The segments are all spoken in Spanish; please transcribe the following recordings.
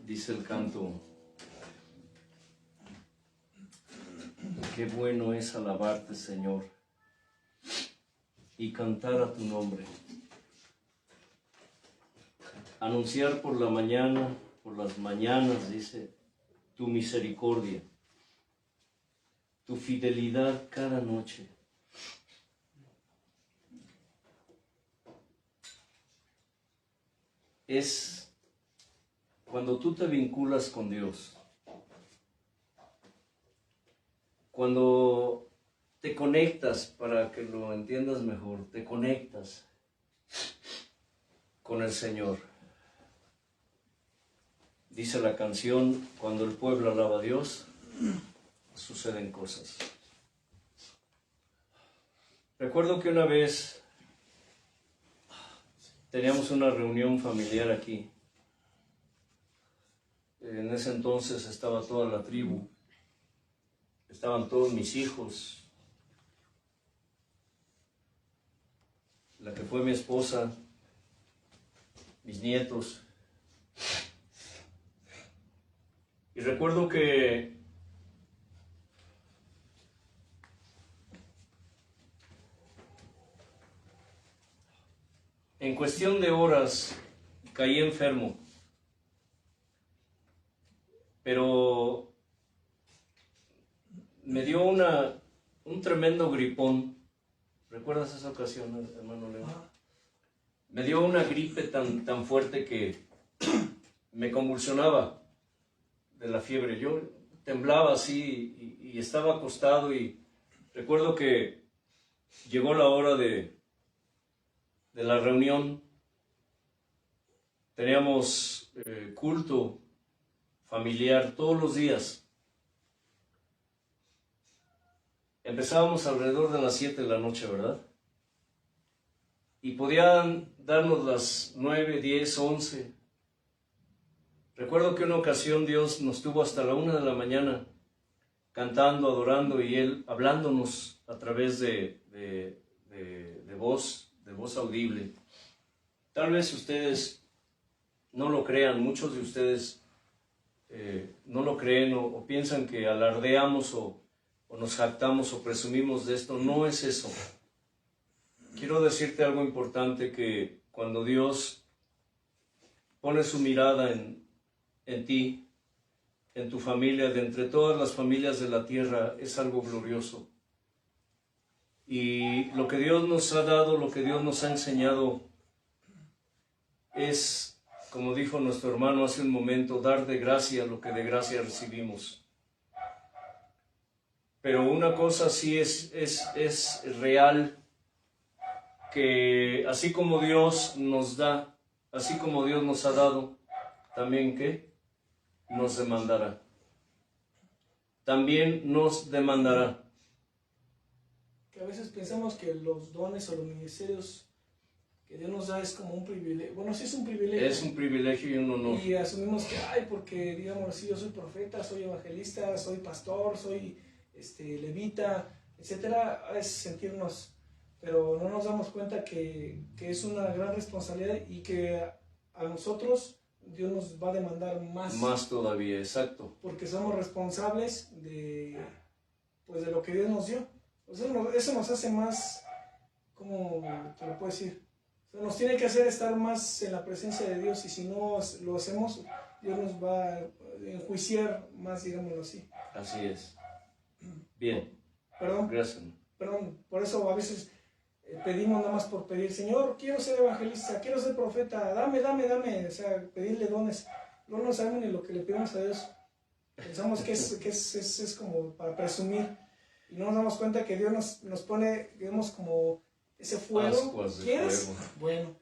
Dice el canto: qué bueno es alabarte, Señor, y cantar a tu nombre. Anunciar por la mañana, por las mañanas, dice, tu misericordia, tu fidelidad cada noche. Es cuando tú te vinculas con Dios, cuando te conectas, para que lo entiendas mejor, te conectas con el Señor. Dice la canción, cuando el pueblo alaba a Dios, suceden cosas. Recuerdo que una vez teníamos una reunión familiar aquí. En ese entonces estaba toda la tribu, estaban todos mis hijos, la que fue mi esposa, mis nietos. Y recuerdo que en cuestión de horas caí enfermo, pero me dio un tremendo gripón. ¿Recuerdas esa ocasión, hermano Leo? Me dio una gripe tan fuerte que me convulsionaba de la fiebre. Yo temblaba así y estaba acostado, y recuerdo que llegó la hora de la reunión. Teníamos culto familiar todos los días. Empezábamos alrededor de las 7 de la noche, ¿verdad? Y podían darnos las 9, 10, 11. Recuerdo que una ocasión Dios nos tuvo hasta la 1 de la mañana cantando, adorando, y Él hablándonos a través de voz audible. Tal vez ustedes no lo crean, muchos de ustedes no lo creen o piensan que alardeamos o nos jactamos o presumimos de esto. No es eso. Quiero decirte algo importante, que cuando Dios pone su mirada en ti, en tu familia, de entre todas las familias de la tierra, es algo glorioso. Y lo que Dios nos ha dado, lo que Dios nos ha enseñado, es, como dijo nuestro hermano hace un momento, dar de gracia lo que de gracia recibimos. Pero una cosa sí es real, que así como Dios nos da, así como Dios nos ha dado, también ¿qué? Nos demandará. También nos demandará. Que a veces pensamos que los dones o los ministerios que Dios nos da es como un privilegio. Bueno, sí es un privilegio. Es un privilegio y un honor. Y asumimos que, porque digamos así, yo soy profeta, soy evangelista, soy pastor, soy levita, etcétera, es sentirnos, pero no nos damos cuenta que es una gran responsabilidad, y que a nosotros Dios nos va a demandar más. Más todavía, exacto. Porque somos responsables de lo que Dios nos dio. O sea, eso nos hace más, ¿cómo te lo puedo decir? O sea, nos tiene que hacer estar más en la presencia de Dios, y si no lo hacemos, Dios nos va a enjuiciar más, digámoslo así. Así es. Bien. Perdón. Gracias. Perdón, por eso a veces pedimos nada más por pedir. Señor, quiero ser evangelista, quiero ser profeta, dame, o sea, pedirle dones. No nos sabemos ni lo que le pedimos a Dios. Pensamos que es como para presumir, y no nos damos cuenta que Dios nos pone, digamos, como ese fuego. ¿Quieres? Fuego. Bueno,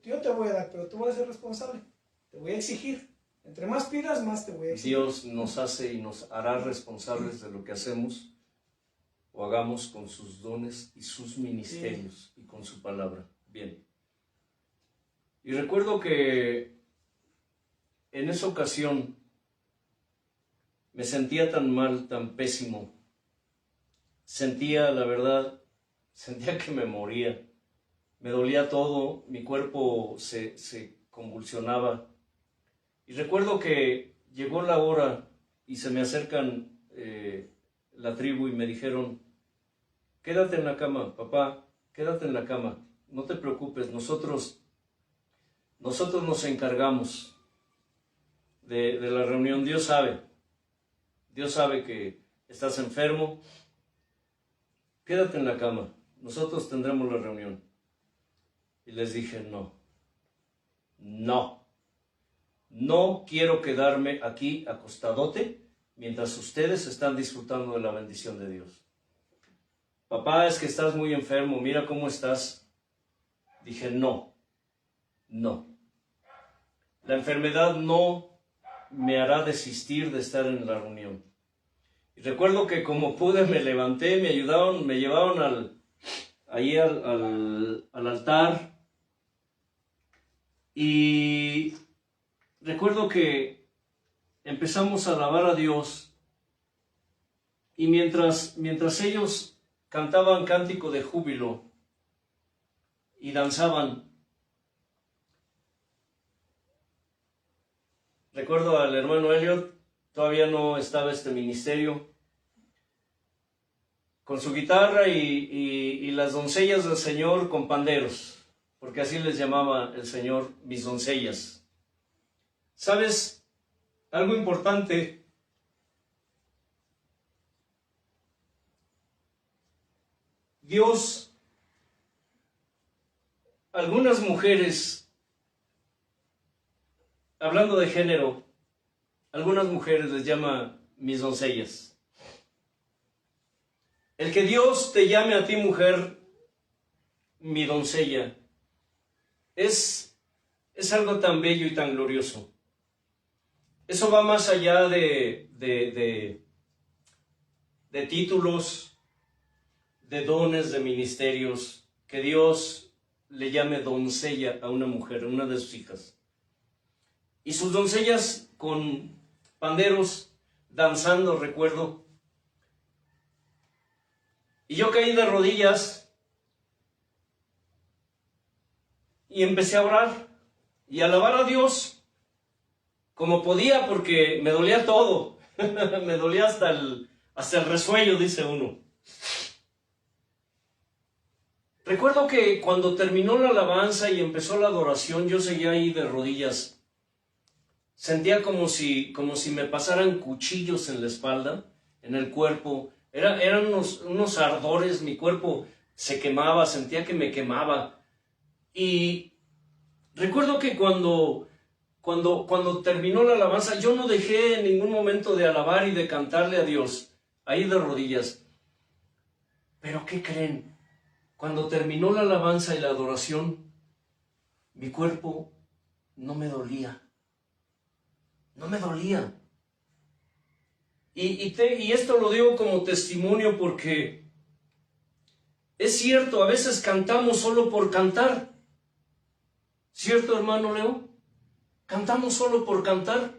yo te voy a dar, pero tú vas a ser responsable. Te voy a exigir. Entre más pidas, más te voy a exigir. Dios nos hace y nos hará responsables de lo que hacemos o hagamos con sus dones y sus ministerios, y con su palabra. Bien. Y recuerdo que en esa ocasión me sentía tan mal, tan pésimo. Sentía, la verdad, que me moría. Me dolía todo, mi cuerpo se convulsionaba. Y recuerdo que llegó la hora y se me acercan la tribu y me dijeron, quédate en la cama, papá, quédate en la cama, no te preocupes, nosotros nos encargamos de la reunión. Dios sabe que estás enfermo, quédate en la cama, nosotros tendremos la reunión. Y les dije, no quiero quedarme aquí acostadote mientras ustedes están disfrutando de la bendición de Dios. Papá, es que estás muy enfermo, mira cómo estás. Dije, no. La enfermedad no me hará desistir de estar en la reunión. Y recuerdo que como pude me levanté, me ayudaron, me llevaron allí al altar. Y recuerdo que empezamos a alabar a Dios. Y mientras ellos cantaban cántico de júbilo y danzaban, recuerdo al hermano Elliot, todavía no estaba este ministerio, con su guitarra y las doncellas del Señor con panderos, porque así les llamaba el Señor, mis doncellas. ¿Sabes? Algo importante. Dios, algunas mujeres, hablando de género, algunas mujeres les llama mis doncellas. El que Dios te llame a ti, mujer, mi doncella, es algo tan bello y tan glorioso. Eso va más allá de títulos, de dones, de ministerios, que Dios le llame doncella a una mujer, a una de sus hijas. Y sus doncellas con panderos, danzando, recuerdo. Y yo caí de rodillas y empecé a orar y a alabar a Dios como podía, porque me dolía todo. Me dolía hasta el resuello, dice uno. Recuerdo que cuando terminó la alabanza y empezó la adoración, yo seguía ahí de rodillas. Sentía como si me pasaran cuchillos en la espalda, en el cuerpo. Eran unos ardores, mi cuerpo se quemaba, sentía que me quemaba. Y recuerdo que cuando terminó la alabanza, yo no dejé en ningún momento de alabar y de cantarle a Dios, ahí de rodillas. Pero ¿qué creen? Cuando terminó la alabanza y la adoración, mi cuerpo no me dolía. No me dolía. Y esto lo digo como testimonio porque es cierto, a veces cantamos solo por cantar. ¿Cierto, hermano Leo? Cantamos solo por cantar.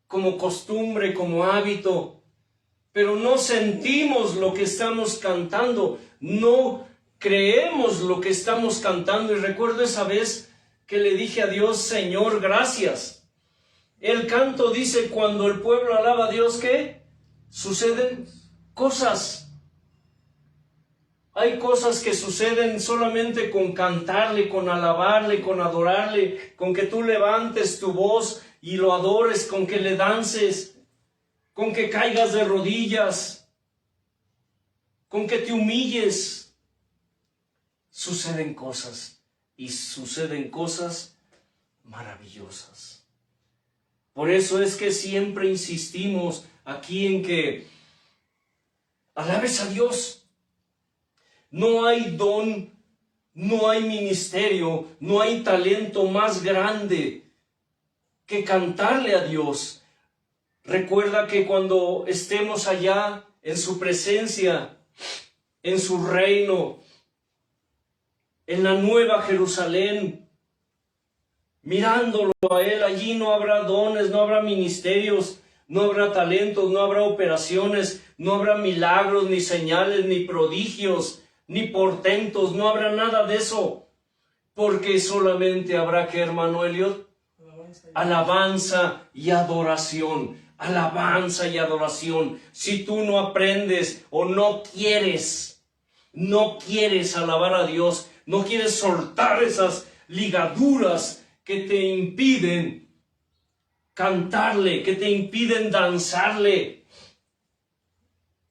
Como costumbre, como hábito. Pero no sentimos lo que estamos cantando. No creemos lo que estamos cantando. Y recuerdo esa vez que le dije a Dios, Señor, gracias. El canto dice, cuando el pueblo alaba a Dios, ¿qué? Suceden cosas. Hay cosas que suceden solamente con cantarle, con alabarle, con adorarle, con que tú levantes tu voz y lo adores, con que le dances, con que caigas de rodillas, con que te humilles. Suceden cosas, y suceden cosas maravillosas. Por eso es que siempre insistimos aquí en que alabes a Dios. No hay don, no hay ministerio, no hay talento más grande que cantarle a Dios. Recuerda que cuando estemos allá en su presencia, en su reino, en la nueva Jerusalén, mirándolo a Él, allí no habrá dones, no habrá ministerios, no habrá talentos, no habrá operaciones, no habrá milagros, ni señales, ni prodigios, ni portentos, no habrá nada de eso, porque solamente habrá que, hermano Elliot, Alabanza y adoración. Alabanza y adoración. Si tú no aprendes o no quieres alabar a Dios, no quieres soltar esas ligaduras que te impiden cantarle, que te impiden danzarle.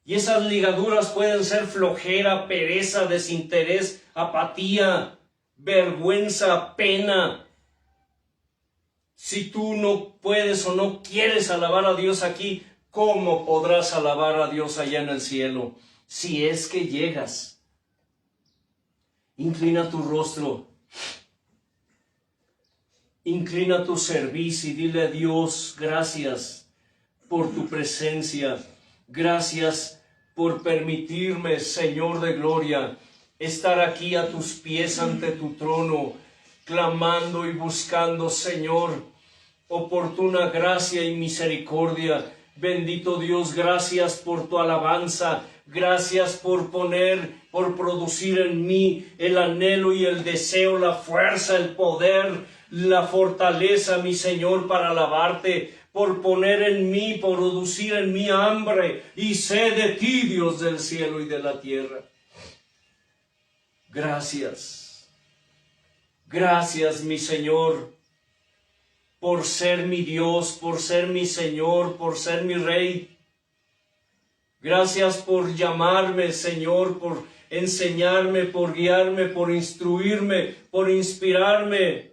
Y esas ligaduras pueden ser flojera, pereza, desinterés, apatía, vergüenza, pena. Si tú no puedes o no quieres alabar a Dios aquí, ¿cómo podrás alabar a Dios allá en el cielo? Si es que llegas. Inclina tu rostro. Inclina tu cerviz y dile a Dios, gracias por tu presencia. Gracias por permitirme, Señor de gloria, estar aquí a tus pies ante tu trono, clamando y buscando, Señor, oportuna gracia y misericordia. Bendito Dios, gracias por tu alabanza. Gracias por producir en mí el anhelo y el deseo, la fuerza, el poder, la fortaleza, mi Señor, para alabarte. Por poner en mí, por producir en mí hambre y sed de ti, Dios del cielo y de la tierra. Gracias. Gracias, mi Señor, por ser mi Dios, por ser mi Señor, por ser mi Rey. Gracias por llamarme, Señor, por enseñarme, por guiarme, por instruirme, por inspirarme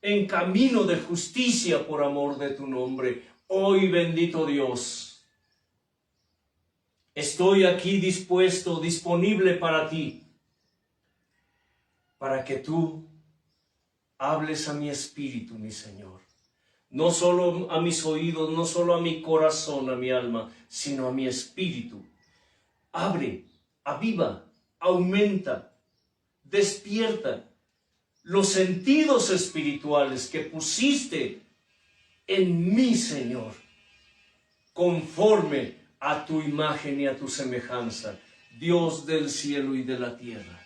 en camino de justicia por amor de tu nombre. Hoy, bendito Dios, estoy aquí dispuesto, disponible para ti, para que tú hables a mi espíritu, mi Señor. No solo a mis oídos, no solo a mi corazón, a mi alma, sino a mi espíritu. Abre, aviva, aumenta, despierta los sentidos espirituales que pusiste en mí, Señor, conforme a tu imagen y a tu semejanza, Dios del cielo y de la tierra.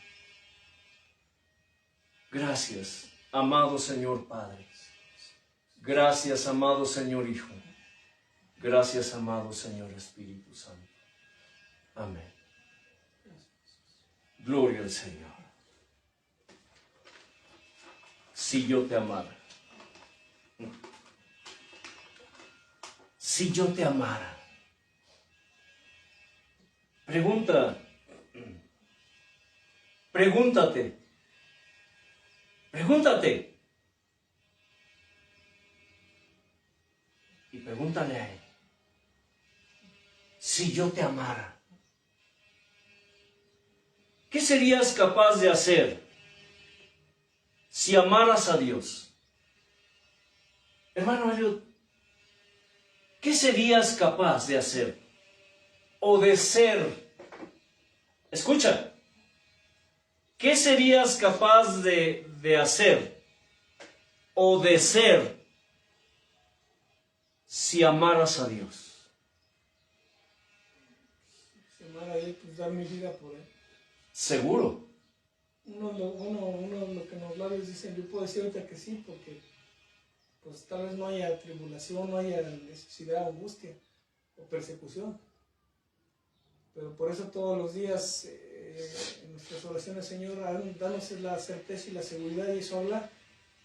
Gracias, amado Señor Padre. Gracias, amado Señor Hijo. Gracias, amado Señor Espíritu Santo. Amén. Gloria al Señor. Si yo te amara. Si yo te amara. Pregúntate. Y pregúntale a Él. Si yo te amara, ¿qué serías capaz de hacer si amaras a Dios? Hermano Elliot, ¿qué serías capaz de hacer o de ser? Escucha, ¿qué serías capaz de hacer o de ser si amaras a Dios? Si amara a Él, pues dar mi vida por Él. Seguro. Uno de lo que los labios dicen, yo puedo decir ahorita que sí, porque pues tal vez no haya tribulación, no haya necesidad, angustia o persecución. Pero por eso todos los días en nuestras oraciones, Señor, danos la certeza y la seguridad, y eso habla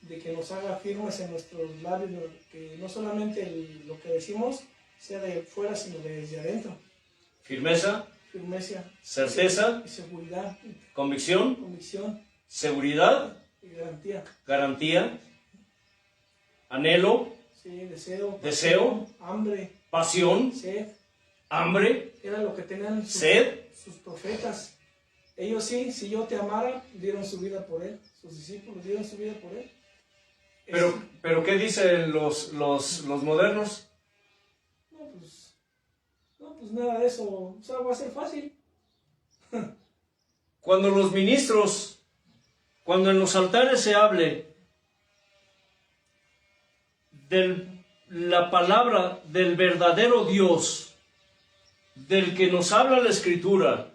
de que nos haga firmes en nuestros labios, que no solamente lo que decimos sea de fuera, sino desde adentro. Firmeza, certeza, y seguridad, convicción, seguridad, y garantía, anhelo, sí, deseo, pasión, sed. Hambre, Era lo que tenían sus profetas. Ellos sí, si yo te amara, dieron su vida por Él. Sus discípulos dieron su vida por Él. Pero ¿qué dicen los modernos? No, pues nada de eso. O sea, va a ser fácil. Cuando los ministros, cuando en los altares se hable de la palabra del verdadero Dios, del que nos habla la Escritura,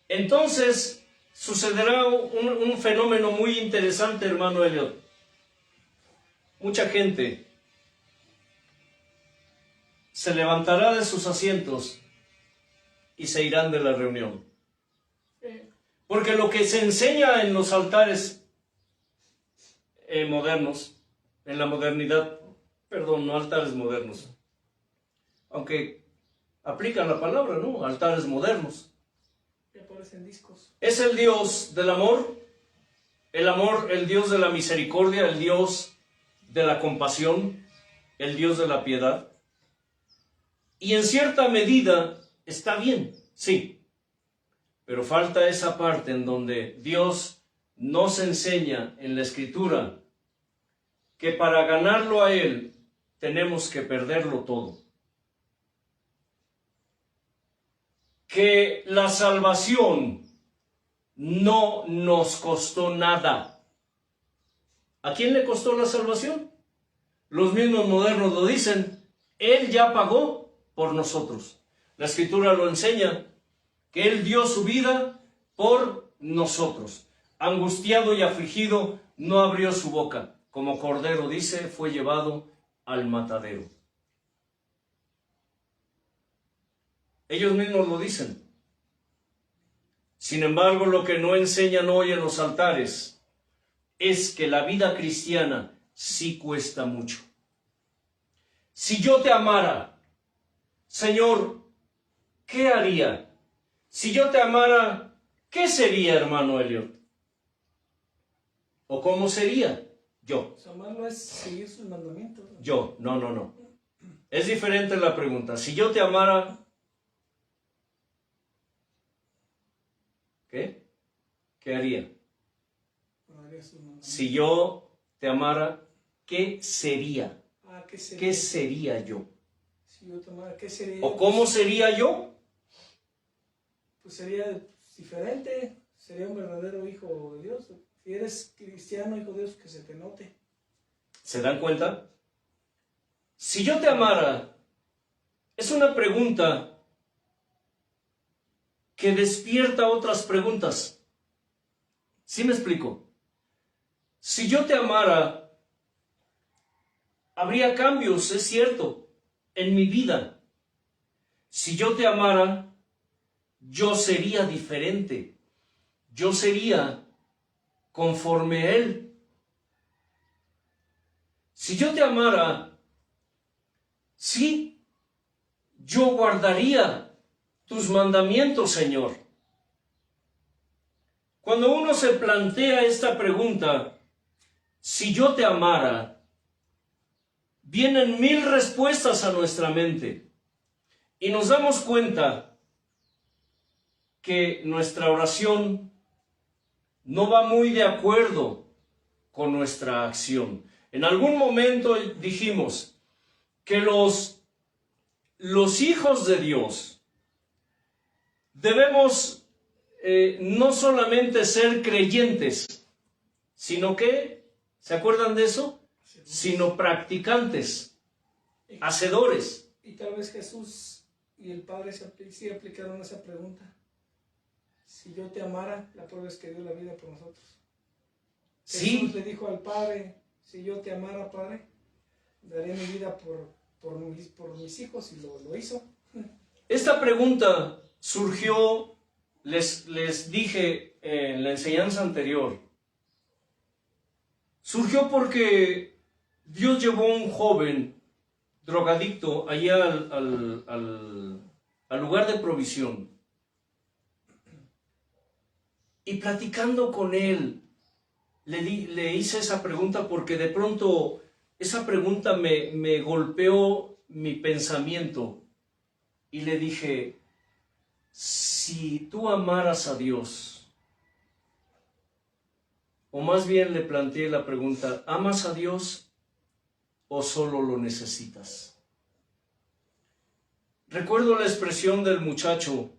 entonces sucederá un fenómeno muy interesante, hermano Elliot. mucha gente se levantará de sus asientos y se irán de la reunión. Porque lo que se enseña en los altares modernos, en la modernidad, perdón, no altares modernos, aunque aplican la palabra, ¿no? Altares modernos. Que aparecen discos. Es el Dios del amor, el Dios de la misericordia, el Dios de la compasión, el Dios de la piedad. Y en cierta medida está bien, sí. Pero falta esa parte en donde Dios nos enseña en la Escritura que para ganarlo a Él tenemos que perderlo todo. Que la salvación no nos costó nada. ¿A quién le costó la salvación? Los mismos modernos lo dicen. Él ya pagó por nosotros. La Escritura lo enseña, que Él dio su vida por nosotros. Angustiado y afligido, no abrió su boca. Como cordero, dice, fue llevado al matadero. Ellos mismos lo dicen. Sin embargo, lo que no enseñan hoy en los altares es que la vida cristiana sí cuesta mucho. Si yo te amara, Señor, ¿qué haría? Si yo te amara, ¿qué sería, hermano Elliot? ¿O cómo sería? Yo. Su amarlo es seguir sus mandamientos. Yo. No. Es diferente la pregunta. Si yo te amara, ¿qué? ¿Qué haría? Si yo te amara, ¿qué sería? ¿Qué sería? ¿Qué sería yo? Si yo te amara, ¿qué sería? ¿O cómo sería yo? Pues sería diferente, sería un verdadero hijo de Dios. Si eres cristiano, hijo de Dios, que se te note. ¿Se dan cuenta? Si yo te amara, es una pregunta que despierta otras preguntas. ¿Sí me explico? Si yo te amara, habría cambios, es cierto, en mi vida. Si yo te amara, yo sería diferente. Yo sería conforme a Él. Si yo te amara, sí, yo guardaría tus mandamientos, Señor. Cuando uno se plantea esta pregunta, si yo te amara, vienen 1000 respuestas a nuestra mente y nos damos cuenta que nuestra oración no va muy de acuerdo con nuestra acción. En algún momento dijimos que los hijos de Dios debemos no solamente ser creyentes, sino que, ¿se acuerdan de eso? Sino practicantes, hacedores. Y tal vez Jesús y el Padre sí aplicaron esa pregunta. Si yo te amara, la prueba es que dio la vida por nosotros. Sí. Jesús le dijo al Padre, si yo te amara, Padre, daré mi vida por mis hijos, y lo hizo. Esta pregunta surgió, les dije en la enseñanza anterior, surgió porque Dios llevó a un joven drogadicto allá al lugar de provisión. Y platicando con él, le hice esa pregunta porque de pronto esa pregunta me golpeó mi pensamiento. Y le dije, si tú amaras a Dios, o más bien le planteé la pregunta, ¿amas a Dios o solo lo necesitas? Recuerdo la expresión del muchacho,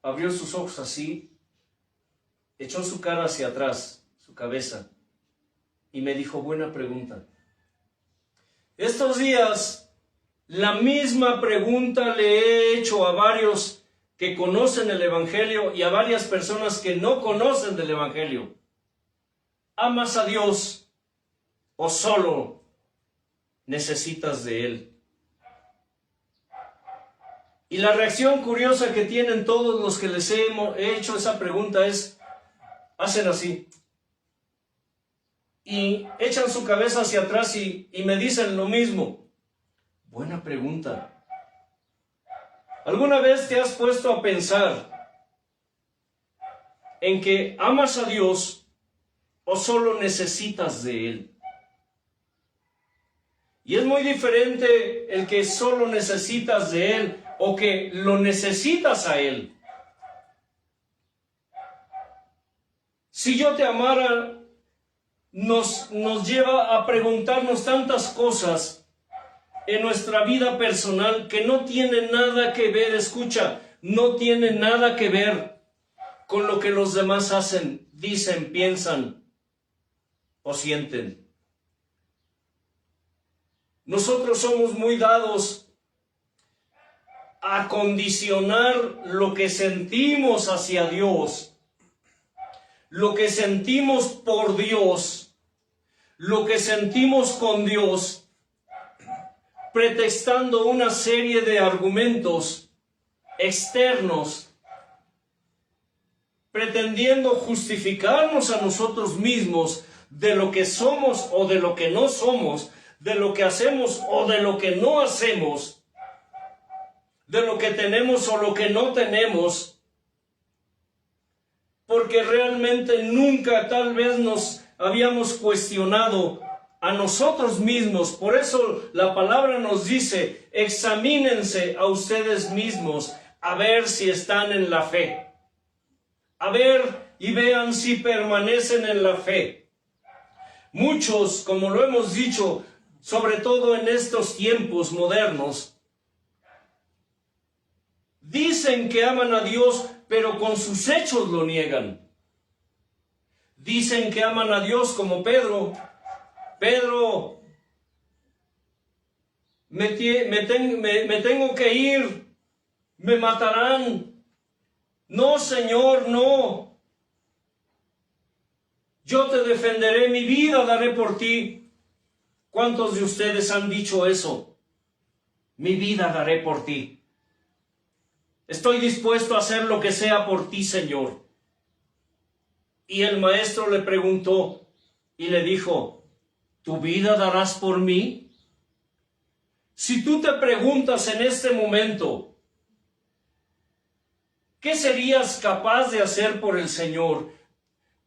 abrió sus ojos así, echó su cara hacia atrás, su cabeza, y me dijo, buena pregunta. Estos días, la misma pregunta le he hecho a varios que conocen el Evangelio y a varias personas que no conocen del Evangelio. ¿Amas a Dios o solo necesitas de Él? Y la reacción curiosa que tienen todos los que les he hecho esa pregunta es, hacen así. Y echan su cabeza hacia atrás y me dicen lo mismo. Buena pregunta. ¿Alguna vez te has puesto a pensar en que amas a Dios o solo necesitas de Él? Y es muy diferente el que solo necesitas de Él o que lo necesitas a Él. Si yo te amara, nos lleva a preguntarnos tantas cosas en nuestra vida personal que no tienen nada que ver, escucha, no tienen nada que ver con lo que los demás hacen, dicen, piensan o sienten. Nosotros somos muy dados a condicionar lo que sentimos hacia Dios, lo que sentimos por Dios, lo que sentimos con Dios, pretextando una serie de argumentos externos, pretendiendo justificarnos a nosotros mismos de lo que somos o de lo que no somos, de lo que hacemos o de lo que no hacemos, de lo que tenemos o lo que no tenemos, porque realmente nunca tal vez nos habíamos cuestionado a nosotros mismos. Por eso la palabra nos dice, examínense a ustedes mismos a ver si están en la fe. A ver y vean si permanecen en la fe. Muchos, como lo hemos dicho, sobre todo en estos tiempos modernos, dicen que aman a Dios, pero con sus hechos lo niegan. Dicen que aman a Dios como Pedro. Pedro, me tengo que ir, me matarán. No, Señor, no. Yo te defenderé, mi vida daré por ti. ¿Cuántos de ustedes han dicho eso? Mi vida daré por ti. Estoy dispuesto a hacer lo que sea por ti, Señor. Y el maestro le preguntó y le dijo, ¿tu vida darás por mí? Si tú te preguntas en este momento, ¿qué serías capaz de hacer por el Señor?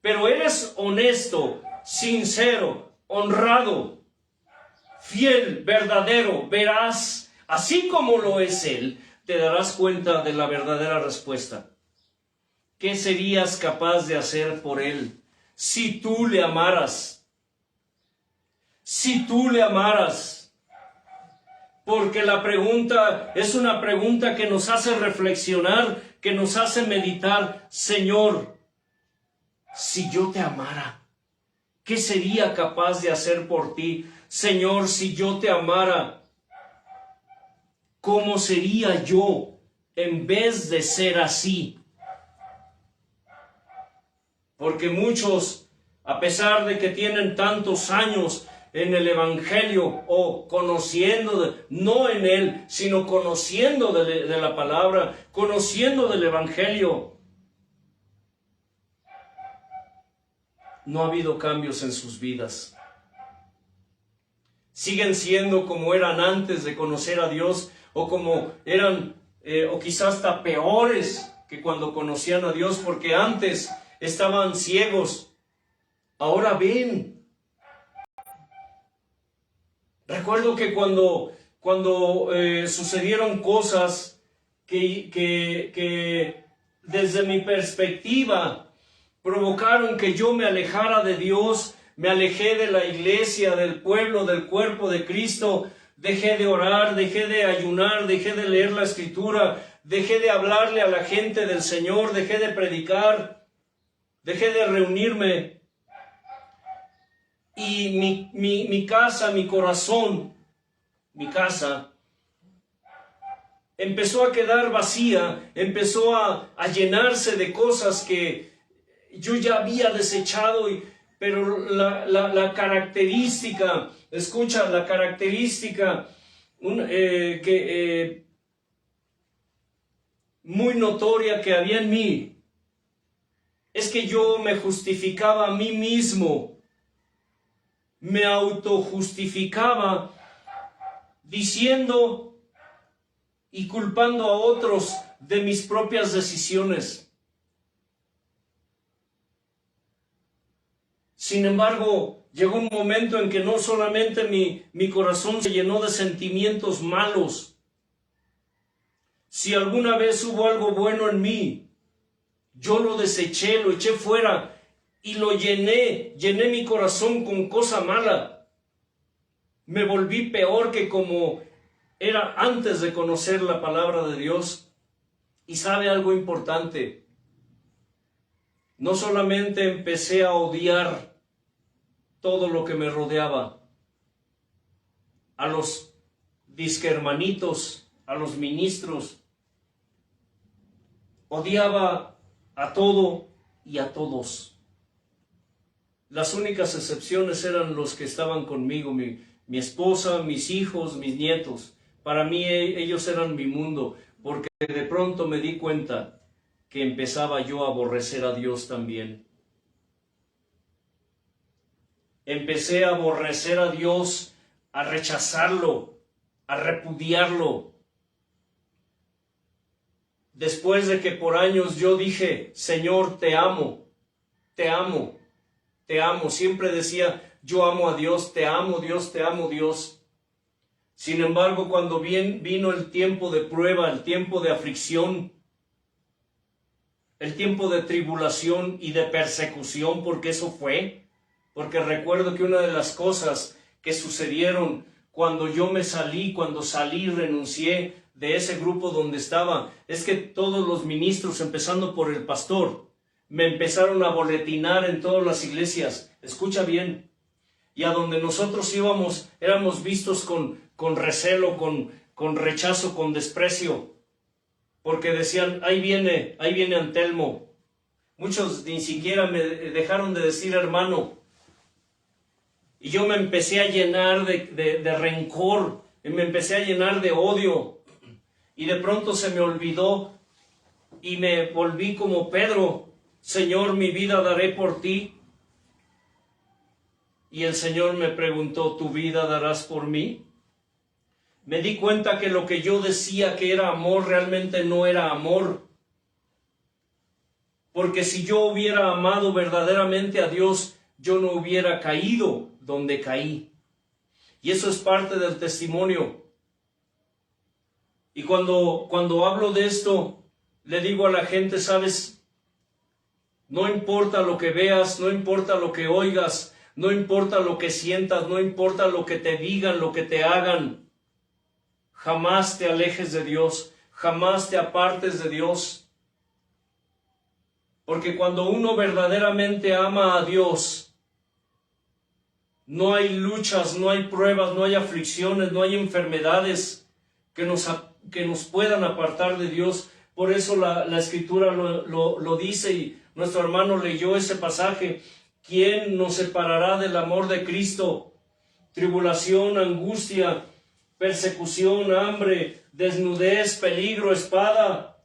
Pero eres honesto, sincero, honrado, fiel, verdadero, veraz, así como lo es Él, te darás cuenta de la verdadera respuesta. ¿Qué serías capaz de hacer por Él si tú le amaras? Si tú le amaras. Porque la pregunta es una pregunta que nos hace reflexionar, que nos hace meditar. Señor, si yo te amara, ¿qué sería capaz de hacer por ti? Señor, si yo te amara, ¿cómo sería yo en vez de ser así? Porque muchos, a pesar de que tienen tantos años en el Evangelio o conociendo, no en Él, sino conociendo de la palabra, conociendo del Evangelio, no ha habido cambios en sus vidas. Siguen siendo como eran antes de conocer a Dios, o como eran, o quizás hasta peores que cuando conocían a Dios, porque antes estaban ciegos, ahora ven. Recuerdo que cuando sucedieron cosas que desde mi perspectiva provocaron que yo me alejara de Dios, me alejé de la iglesia, del pueblo, del cuerpo de Cristo, dejé de orar, dejé de ayunar, dejé de leer la Escritura, dejé de hablarle a la gente del Señor, dejé de predicar, dejé de reunirme. Y mi casa, mi corazón, mi casa, empezó a quedar vacía, empezó a llenarse de cosas que yo ya había desechado, pero la característica, Escucha, la característica muy notoria que había en mí es que yo me justificaba a mí mismo, me autojustificaba diciendo y culpando a otros de mis propias decisiones. Sin embargo, llegó un momento en que no solamente mi corazón se llenó de sentimientos malos. Si alguna vez hubo algo bueno en mí, yo lo deseché, lo eché fuera y lo llené mi corazón con cosa mala. Me volví peor que como era antes de conocer la palabra de Dios. Y sabe algo importante, no solamente empecé a odiar todo lo que me rodeaba, a los disquermanitos, a los ministros, odiaba a todo y a todos. Las únicas excepciones eran los que estaban conmigo, mi esposa, mis hijos, mis nietos. Para mí ellos eran mi mundo, porque de pronto me di cuenta que empezaba yo a aborrecer a Dios también. Empecé a aborrecer a Dios, a rechazarlo, a repudiarlo. Después de que por años yo dije, Señor, te amo, te amo, te amo. Siempre decía, yo amo a Dios, te amo Dios, te amo Dios. Sin embargo, cuando vino el tiempo de prueba, el tiempo de aflicción, el tiempo de tribulación y de persecución, porque eso fue, porque recuerdo que una de las cosas que sucedieron cuando yo cuando salí, renuncié de ese grupo donde estaba, es que todos los ministros, empezando por el pastor, me empezaron a boletinar en todas las iglesias. Escucha bien. Y a donde nosotros íbamos, éramos vistos con recelo, con rechazo, con desprecio. Porque decían, ahí viene Antelmo. Muchos ni siquiera me dejaron de decir hermano. Y yo me empecé a llenar de rencor, y me empecé a llenar de odio. Y de pronto se me olvidó y me volví como Pedro. Señor, mi vida daré por ti. Y el Señor me preguntó, ¿tu vida darás por mí? Me di cuenta que lo que yo decía que era amor realmente no era amor. Porque si yo hubiera amado verdaderamente a Dios, yo no hubiera caído donde caí. Y eso es parte del testimonio. Y cuando hablo de esto, le digo a la gente, ¿sabes? No importa lo que veas, no importa lo que oigas, no importa lo que sientas, no importa lo que te digan, lo que te hagan. Jamás te alejes de Dios, jamás te apartes de Dios. Porque cuando uno verdaderamente ama a Dios, no hay luchas, no hay pruebas, no hay aflicciones, no hay enfermedades que nos puedan apartar de Dios. Por eso la Escritura lo dice y nuestro hermano leyó ese pasaje. ¿Quién nos separará del amor de Cristo? Tribulación, angustia, persecución, hambre, desnudez, peligro, espada.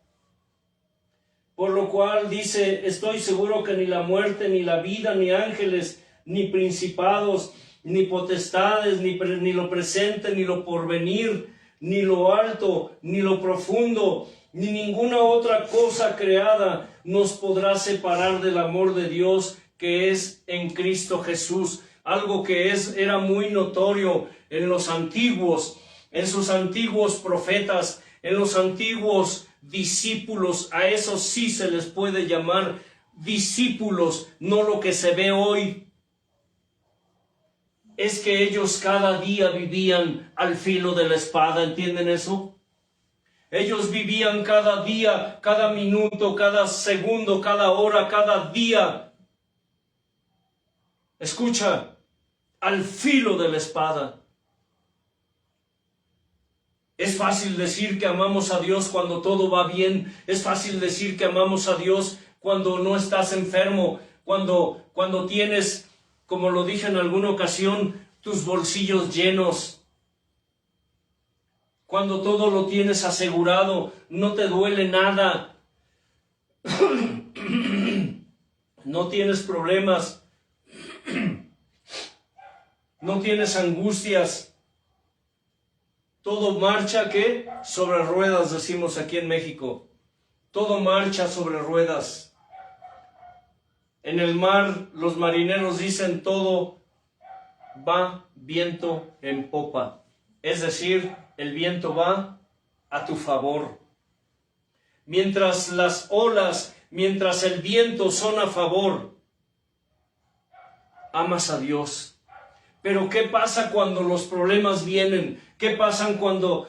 Por lo cual dice, estoy seguro que ni la muerte, ni la vida, ni ángeles, ni principados, ni potestades, ni lo presente, ni lo porvenir, ni lo alto, ni lo profundo, ni ninguna otra cosa creada nos podrá separar del amor de Dios que es en Cristo Jesús. Algo que era muy notorio en los antiguos, en sus antiguos profetas, en los antiguos discípulos. A esos sí se les puede llamar discípulos, no lo que se ve hoy. Es que ellos cada día vivían al filo de la espada, ¿entienden eso? Ellos vivían cada día, cada minuto, cada segundo, cada hora, cada día. Escucha, al filo de la espada. Es fácil decir que amamos a Dios cuando todo va bien. Es fácil decir que amamos a Dios cuando no estás enfermo, cuando tienes, como lo dije en alguna ocasión, tus bolsillos llenos, cuando todo lo tienes asegurado, no te duele nada, no tienes problemas, no tienes angustias, todo marcha, ¿qué? Sobre ruedas, decimos aquí en México. Todo marcha sobre ruedas. En el mar, los marineros dicen todo va viento en popa. Es decir, el viento va a tu favor. Mientras las olas, mientras el viento son a favor, amas a Dios. Pero ¿qué pasa cuando los problemas vienen? ¿Qué pasa cuando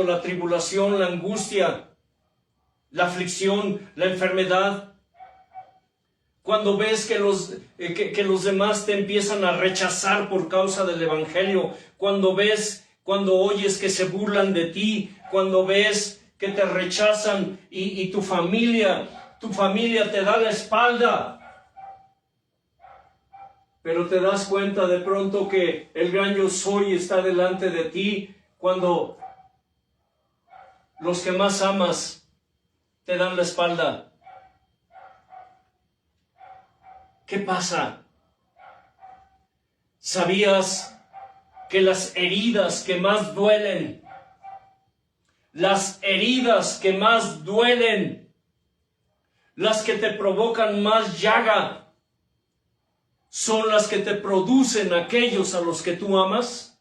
la tribulación, la angustia, la aflicción, la enfermedad? Cuando ves que los demás te empiezan a rechazar por causa del Evangelio, cuando oyes que se burlan de ti, cuando ves que te rechazan y tu familia te da la espalda. Pero te das cuenta de pronto que el gran yo soy está delante de ti cuando los que más amas te dan la espalda. ¿Qué pasa? ¿Sabías que las heridas que más duelen, las que te provocan más llaga, son las que te producen aquellos a los que tú amas?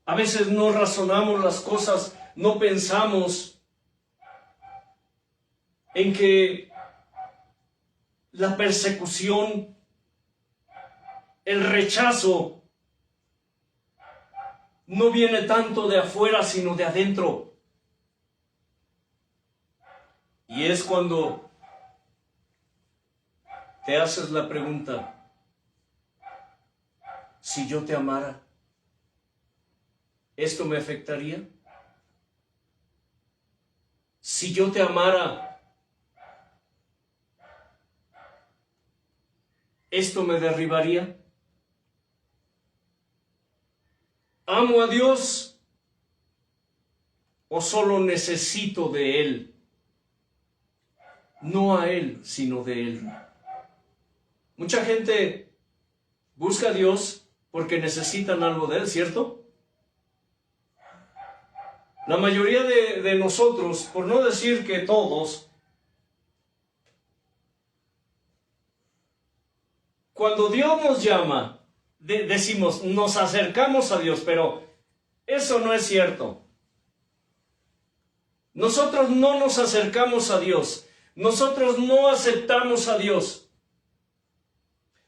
A veces no razonamos las cosas, no pensamos en que la persecución, el rechazo, no viene tanto de afuera, sino de adentro. Y es cuando te haces la pregunta, si yo te amara, ¿esto me afectaría? Si yo te amara, ¿esto me derribaría? ¿Amo a Dios o solo necesito de Él? No a Él, sino de Él. Mucha gente busca a Dios porque necesitan algo de Él, ¿cierto? La mayoría de nosotros, por no decir que todos, cuando Dios nos llama, decimos, nos acercamos a Dios, pero eso no es cierto. Nosotros no nos acercamos a Dios. Nosotros no aceptamos a Dios.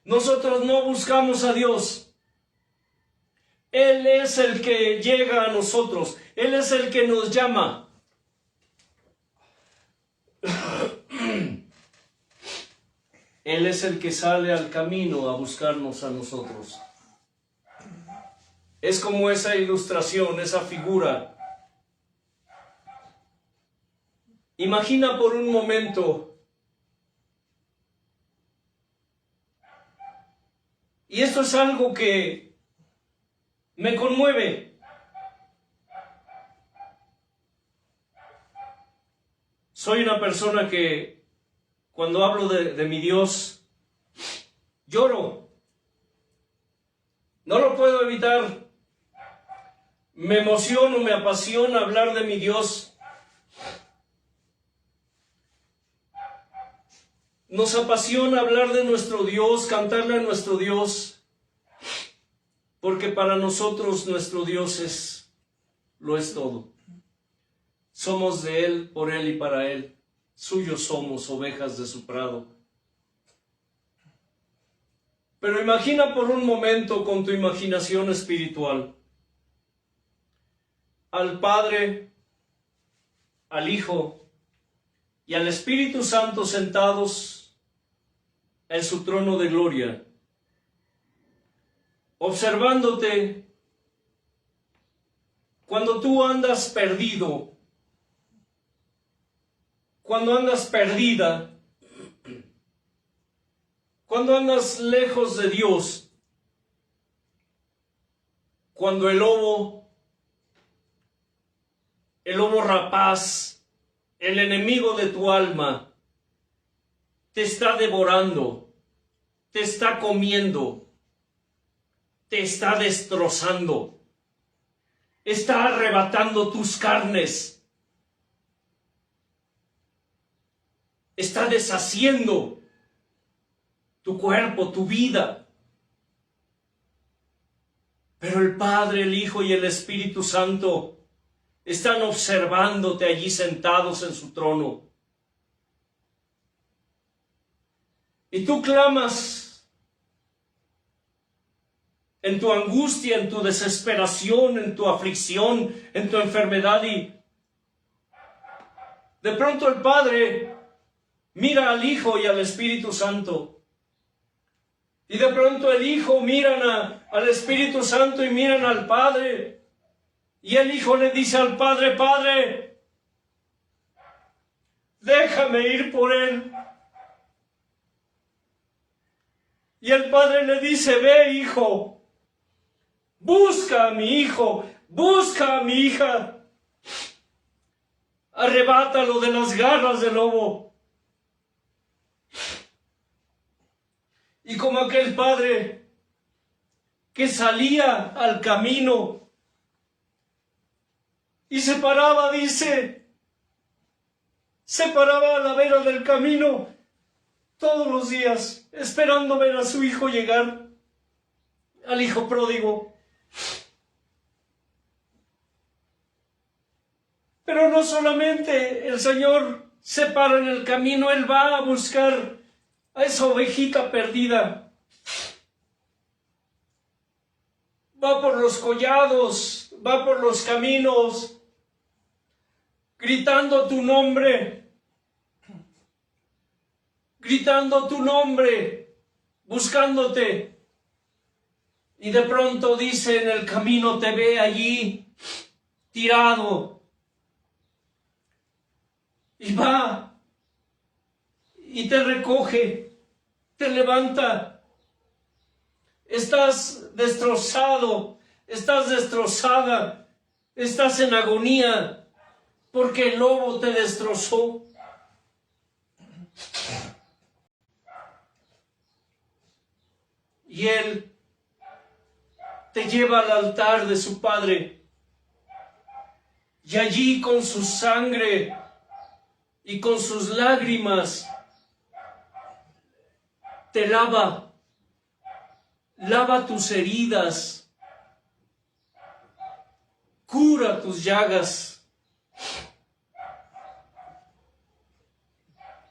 Nosotros no buscamos a Dios. Él es el que llega a nosotros. Él es el que nos llama. Él es el que sale al camino a buscarnos a nosotros. Es como esa ilustración, esa figura. Imagina por un momento, y esto es algo que me conmueve. Soy una persona que cuando hablo de mi Dios, lloro. No lo puedo evitar. Me emociono, me apasiona hablar de mi Dios. Nos apasiona hablar de nuestro Dios, cantarle a nuestro Dios, porque para nosotros nuestro Dios lo es todo. Somos de Él, por Él y para Él. Suyos somos, ovejas de su prado. Pero imagina por un momento con tu imaginación espiritual al Padre, al Hijo y al Espíritu Santo sentados en su trono de gloria, observándote cuando tú andas perdido, cuando andas perdida, Cuando andas lejos de Dios, cuando el lobo rapaz, el enemigo de tu alma, te está devorando, te está comiendo, te está destrozando, está arrebatando tus carnes, está deshaciendo tu cuerpo, tu vida. Pero el Padre, el Hijo y el Espíritu Santo están observándote allí sentados en su trono. Y tú clamas en tu angustia, en tu desesperación, en tu aflicción, en tu enfermedad, y de pronto el Padre mira al Hijo y al Espíritu Santo. Y de pronto el Hijo miran al Espíritu Santo y miran al Padre. Y el Hijo le dice al Padre: Padre, déjame ir por él. Y el Padre le dice: ve, hijo, busca a mi hijo, busca a mi hija. Arrebátalo de las garras del lobo. Y como aquel padre que salía al camino y se paraba, dice, se paraba a la vera del camino todos los días, esperando ver a su hijo llegar, al hijo pródigo. Pero no solamente el Señor se para en el camino, Él va a buscar a esa ovejita perdida. Va por los collados, va por los caminos, gritando tu nombre, buscándote. Y de pronto dice, en el camino te ve allí, tirado. Y va y te recoge, te levanta. Estás destrozado, estás destrozada, estás en agonía porque el lobo te destrozó. Y Él te lleva al altar de su Padre, y allí con su sangre y con sus lágrimas te lava tus heridas, cura tus llagas.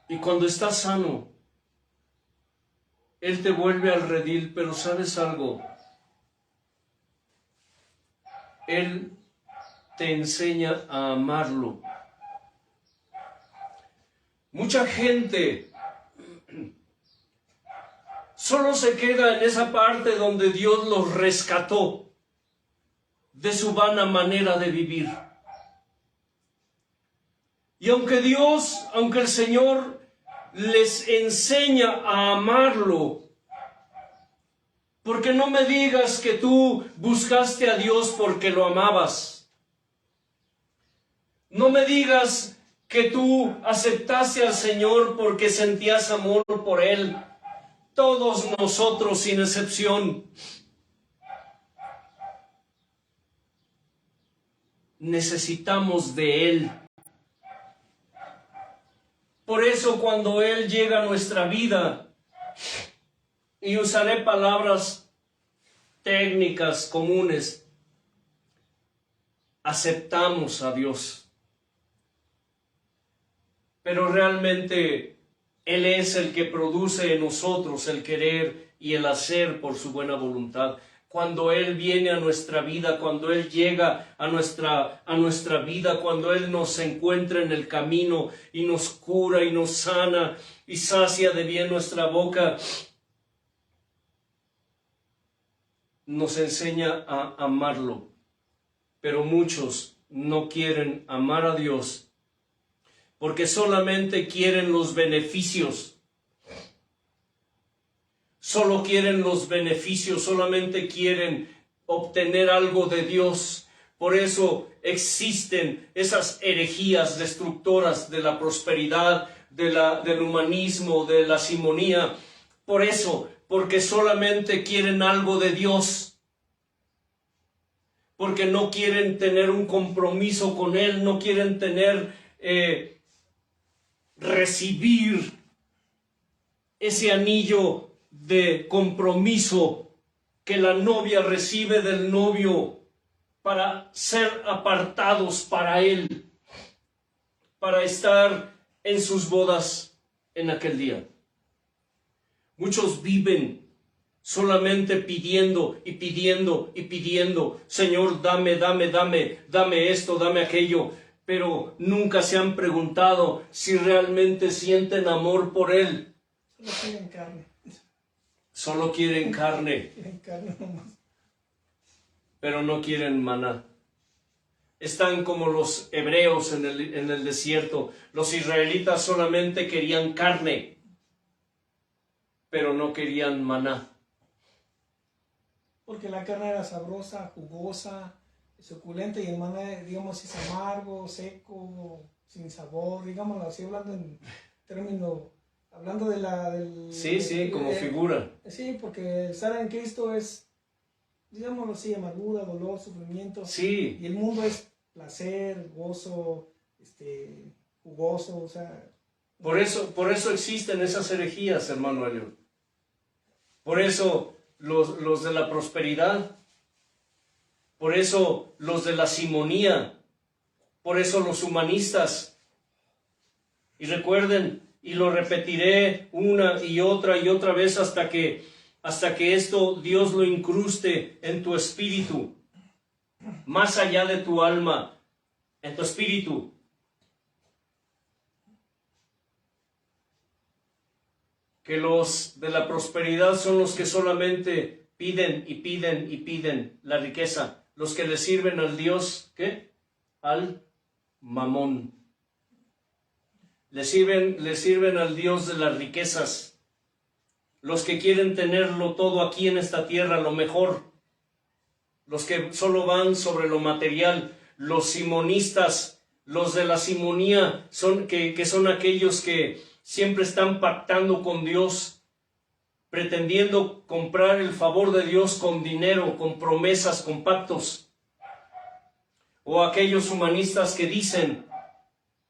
Y cuando estás sano, Él te vuelve al redil. Pero ¿sabes algo? Él te enseña a amarlo. Mucha gente solo se queda en esa parte donde Dios los rescató de su vana manera de vivir. Y aunque el Señor les enseña a amarlo, porque no me digas que tú buscaste a Dios porque lo amabas. No me digas que tú aceptaste al Señor porque sentías amor por Él. Todos nosotros, sin excepción, necesitamos de Él. Por eso cuando Él llega a nuestra vida, y usaré palabras técnicas comunes, aceptamos a Dios. Pero realmente Él es el que produce en nosotros el querer y el hacer por su buena voluntad. Cuando Él viene a nuestra vida, cuando Él llega a nuestra vida, cuando Él nos encuentra en el camino y nos cura y nos sana y sacia de bien nuestra boca, nos enseña a amarlo. Pero muchos no quieren amar a Dios porque solamente quieren los beneficios. solo quieren los beneficios, solamente quieren obtener algo de Dios. Por eso existen esas herejías destructoras de la prosperidad, del humanismo, de la simonía. Por eso, porque solamente quieren algo de Dios. Porque no quieren tener un compromiso con Él, no quieren recibir ese anillo de compromiso que la novia recibe del novio para ser apartados para Él, para estar en sus bodas en aquel día. Muchos viven solamente pidiendo y pidiendo y pidiendo, Señor, dame esto, dame aquello, pero nunca se han preguntado si realmente sienten amor por Él. Solo quieren carne. Solo quieren carne. Quieren carne nomás. Pero no quieren maná. Están como los hebreos en el desierto. Los israelitas solamente querían carne, pero no querían maná. Porque la carne era sabrosa, jugosa, suculenta, y el maná, digamos, es amargo, seco, sin sabor, digámoslo así, hablando en términos, hablando de Sí, como figura. Sí, porque estar en Cristo es, digámoslo así, amargura, dolor, sufrimiento. Sí. Y el mundo es placer, gozo, jugoso, o sea. Por eso existen esas herejías, hermano Eliot. Por eso los de la prosperidad, por eso los de la simonía, por eso los humanistas. Y recuerden, y lo repetiré una y otra vez hasta que esto Dios lo incruste en tu espíritu, más allá de tu alma, en tu espíritu. Que los de la prosperidad son los que solamente piden y piden y piden la riqueza, los que le sirven al Dios, ¿qué? Al mamón. Le sirven al Dios de las riquezas, los que quieren tenerlo todo aquí en esta tierra, lo mejor, los que solo van sobre lo material, los simonistas, los de la simonía, que son aquellos que siempre están pactando con Dios, pretendiendo comprar el favor de Dios con dinero, con promesas, con pactos. O aquellos humanistas que dicen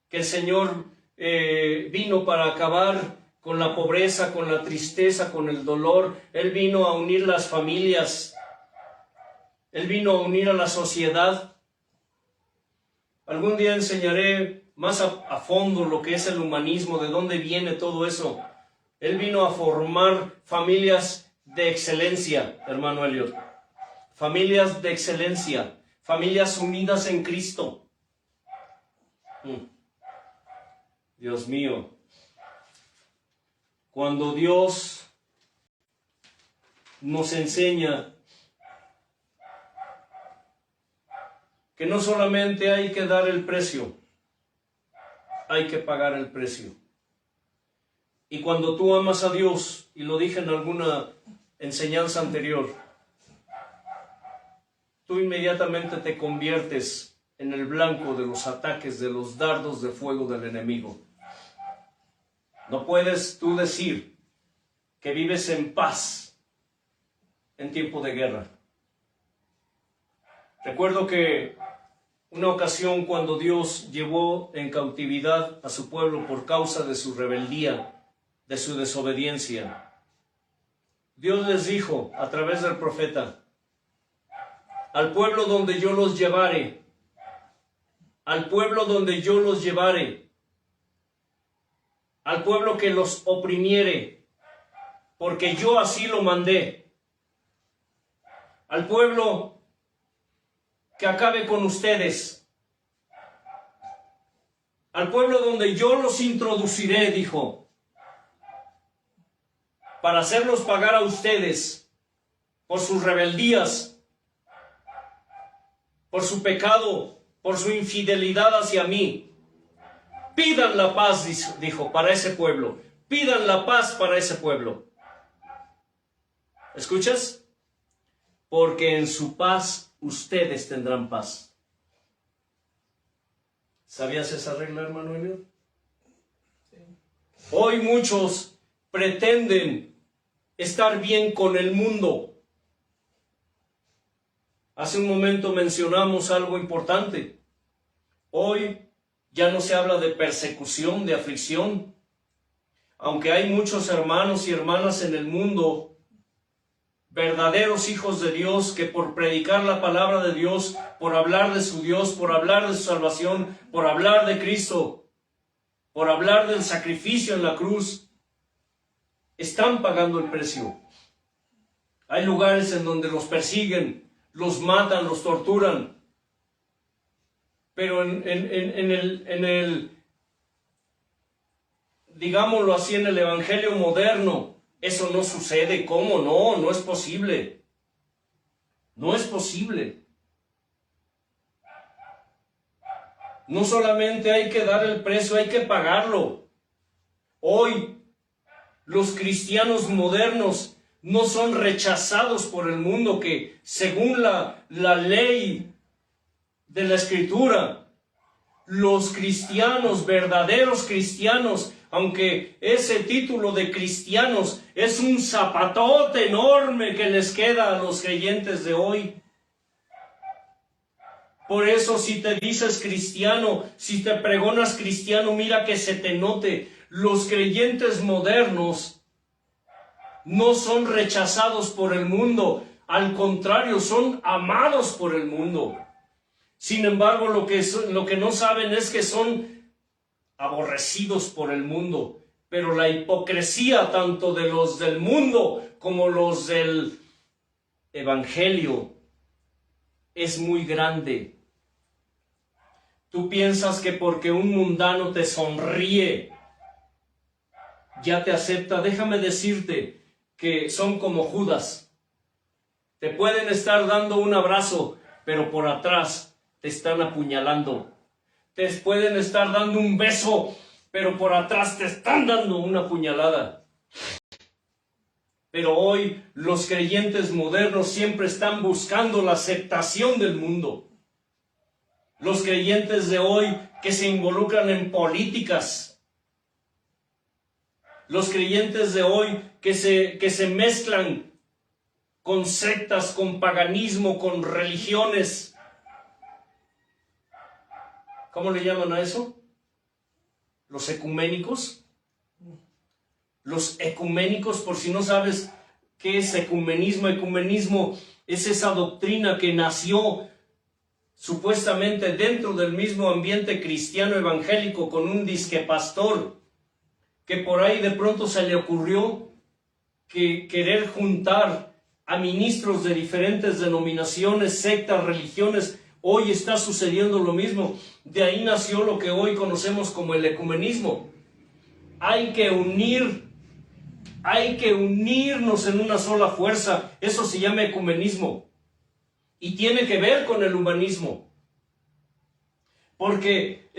que el Señor vino para acabar con la pobreza, con la tristeza, con el dolor. Él vino a unir las familias. Él vino a unir a la sociedad. Algún día enseñaré más a fondo lo que es el humanismo, de dónde viene todo eso. Él vino a formar familias de excelencia, hermano Eliot. Familias de excelencia, familias unidas en Cristo. Dios mío, cuando Dios nos enseña que no solamente hay que dar el precio, hay que pagar el precio. Y cuando tú amas a Dios, y lo dije en alguna enseñanza anterior, tú inmediatamente te conviertes en el blanco de los ataques, de los dardos de fuego del enemigo. No puedes tú decir que vives en paz en tiempo de guerra. Recuerdo que una ocasión cuando Dios llevó en cautividad a su pueblo por causa de su rebeldía, de su desobediencia, Dios les dijo a través del profeta: al pueblo donde yo los llevare, al pueblo donde yo los llevare, al pueblo que los oprimiere, porque yo así lo mandé, al pueblo que acabe con ustedes, al pueblo donde yo los introduciré, dijo, para hacerlos pagar a ustedes por sus rebeldías, por su pecado, por su infidelidad hacia mí. Pidan la paz, dijo, para ese pueblo. Pidan la paz para ese pueblo. ¿Escuchas? Porque en su paz ustedes tendrán paz. ¿Sabías esa regla, hermano Emilio? Sí. Hoy muchos pretenden estar bien con el mundo. Hace un momento mencionamos algo importante. Hoy ya no se habla de persecución, de aflicción. Aunque hay muchos hermanos y hermanas en el mundo, verdaderos hijos de Dios, que por predicar la palabra de Dios, por hablar de su Dios, por hablar de su salvación, por hablar de Cristo, por hablar del sacrificio en la cruz, están pagando el precio. Hay lugares en donde los persiguen, los matan, los torturan. Pero digámoslo así, en el evangelio moderno, eso no sucede. ¿Cómo no? No es posible. No es posible. No solamente hay que dar el precio, hay que pagarlo. Hoy, los cristianos modernos no son rechazados por el mundo, que según la ley de la Escritura, los cristianos, verdaderos cristianos, aunque ese título de cristianos es un zapatote enorme que les queda a los creyentes de hoy. Por eso, si te dices cristiano, si te pregonas cristiano, mira que se te note. Los creyentes modernos no son rechazados por el mundo, al contrario, son amados por el mundo. Sin embargo, lo que no saben es que son aborrecidos por el mundo. Pero la hipocresía tanto de los del mundo como los del evangelio es muy grande. Tú piensas que porque un mundano te sonríe, ya te acepta. Déjame decirte que son como Judas. Te pueden estar dando un abrazo, pero por atrás te están apuñalando. Te pueden estar dando un beso, pero por atrás te están dando una puñalada. Pero hoy los creyentes modernos siempre están buscando la aceptación del mundo. Los creyentes de hoy que se involucran en políticas. Los creyentes de hoy que se mezclan con sectas, con paganismo, con religiones. ¿Cómo le llaman a eso? ¿Los ecuménicos? Los ecuménicos, por si no sabes qué es ecumenismo. Ecumenismo es esa doctrina que nació supuestamente dentro del mismo ambiente cristiano evangélico, con un disque pastor que por ahí de pronto se le ocurrió que querer juntar a ministros de diferentes denominaciones, sectas, religiones. Hoy está sucediendo lo mismo. De ahí nació lo que hoy conocemos como el ecumenismo. Hay que unirnos en una sola fuerza. Eso se llama ecumenismo. Y tiene que ver con el humanismo. Porque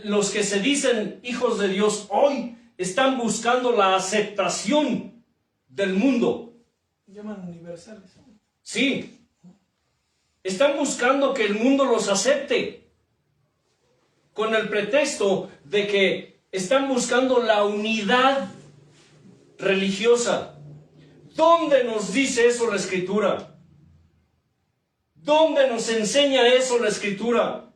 los que se dicen hijos de Dios hoy están buscando la aceptación del mundo. Llaman universales. Sí. Están buscando que el mundo los acepte. Con el pretexto de que están buscando la unidad religiosa. ¿Dónde nos dice eso la Escritura? ¿Dónde nos enseña eso la Escritura?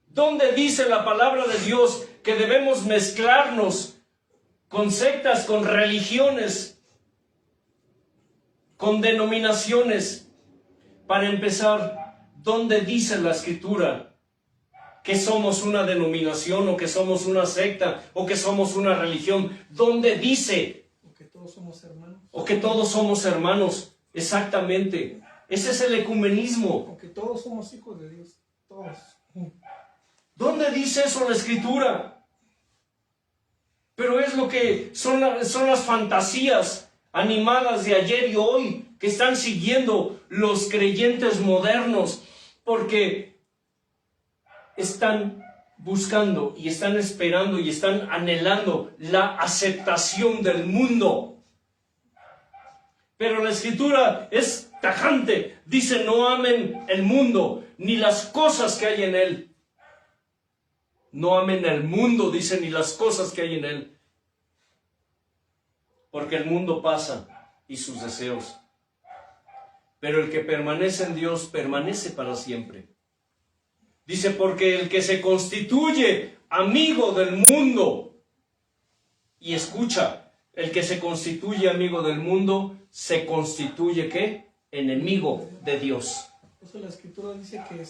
¿Dónde dice la palabra de Dios que debemos mezclarnos con sectas, con religiones, con denominaciones? Para empezar, ¿dónde dice la Escritura que somos una denominación, o que somos una secta, o que somos una religión? ¿Dónde dice? O que todos somos hermanos. O que todos somos hermanos. Exactamente. Ese es el ecumenismo. O que todos somos hijos de Dios. Todos. ¿Dónde dice eso la Escritura? Pero es lo que son las fantasías animadas de ayer y hoy que están siguiendo los creyentes modernos, porque están buscando y están esperando y están anhelando la aceptación del mundo. Pero la Escritura es tajante. Dice, no amen el mundo, ni las cosas que hay en él. No amen el mundo, dice, ni las cosas que hay en él. Porque el mundo pasa y sus deseos. Pero el que permanece en Dios permanece para siempre. Dice, porque el que se constituye amigo del mundo, y escucha, el que se constituye amigo del mundo, se constituye, ¿qué? Enemigo de Dios. Por eso la Escritura dice que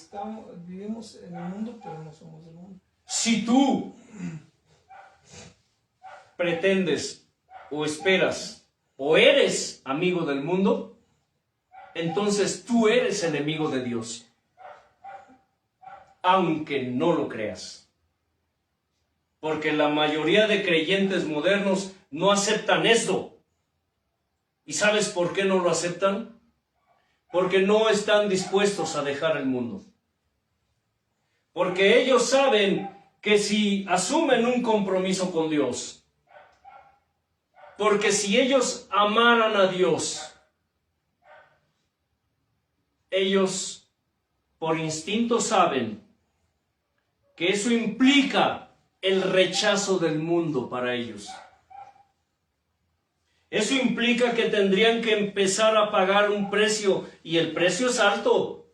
vivimos en el mundo, pero no somos del mundo. Si tú pretendes o esperas o eres amigo del mundo, entonces tú eres enemigo de Dios, aunque no lo creas. Porque la mayoría de creyentes modernos no aceptan esto. ¿Y sabes por qué no lo aceptan? Porque no están dispuestos a dejar el mundo. Porque ellos saben que si asumen un compromiso con Dios, porque si ellos amaran a Dios, ellos por instinto saben que eso implica el rechazo del mundo para ellos. Eso implica que tendrían que empezar a pagar un precio, y el precio es alto.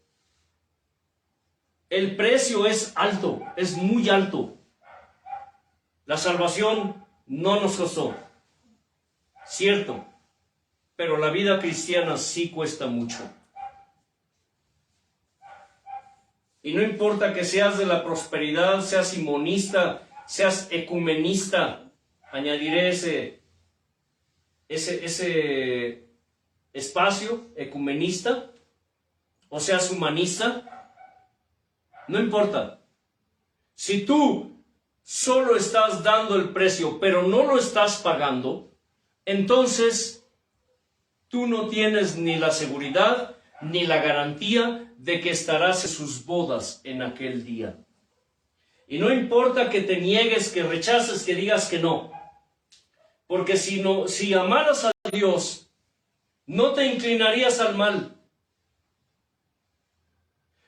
El precio es alto, es muy alto. La salvación no nos costó, cierto, pero la vida cristiana sí cuesta mucho. Y no importa que seas de la prosperidad, seas simonista, seas ecumenista, añadiré ese espacio, ecumenista, o seas humanista, no importa. Si tú solo estás dando el precio, pero no lo estás pagando, entonces tú no tienes ni la seguridad ni la garantía de que estarás en sus bodas en aquel día. Y no importa que te niegues, que rechaces, que digas que no. Porque si amaras a Dios, no te inclinarías al mal.